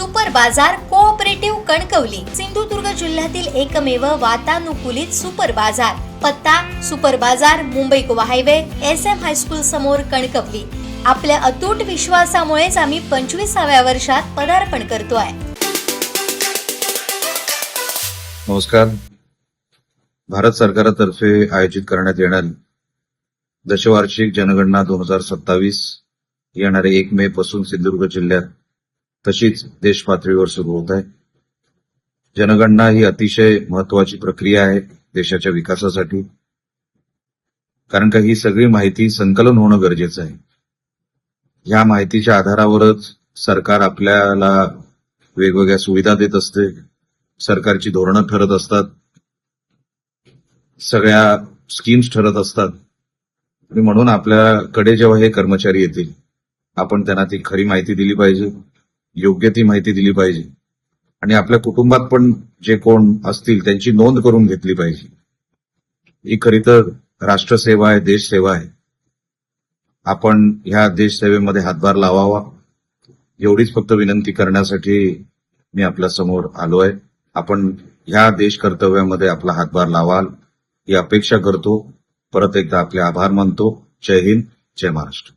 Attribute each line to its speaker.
Speaker 1: Super बाजार cooperative Kankavli Sindhudurg जिल्ह्यातील एकमेव वातानुकूलित सुपर बाजार। पत्ता सुपर बाजार Mumbai Goa highway SM high school समोर कणकवली। आपल्या अतूट विश्वासामुळेच आम्ही 25व्या वर्षात पदार्पण करतोय।
Speaker 2: नमस्कार। भारत सरकारतर्फे आयोजित करण्यात येणारी दशवार्षिक जनगणना 2027 येणारे 1 मे पासून सिंधुदुर्ग जिल्ह्यात तशीच देश पातळीवर सुरू होत आहे। जनगणना ही अतिशय महत्वाची प्रक्रिया आहे देशाच्या विकासासाठी, कारण का ही सगळी माहिती संकलन होणं गरजेचं आहे। या माहितीच्या आधारावरच सरकार आपल्याला वेगवेगळ्या सुविधा देत असते, सरकारची धोरणं ठरत असतात, सगळ्या स्कीम्स ठरत असतात। आणि म्हणून आपल्याकडे जेव्हा हे कर्मचारी येतील, आपण त्यांना ती खरी माहिती दिली पाहिजे, योग्य ती माहिती दिली पाहिजे आणि आपल्या कुटुंबात पण जे कोण असतील त्यांची नोंद करून घेतली पाहिजे। ही खरी तर राष्ट्रसेवा आहे, देशसेवा आहे। आपण ह्या देशसेवेमध्ये हातभार लावावा एवढीच फक्त विनंती करण्यासाठी मी आपल्या समोर आलोय। आपण ह्या देश कर्तव्यामध्ये आपला हातभार लावाल ही अपेक्षा करतो। परत एकदा आपले आभार मानतो। जय हिंद, जय महाराष्ट्र।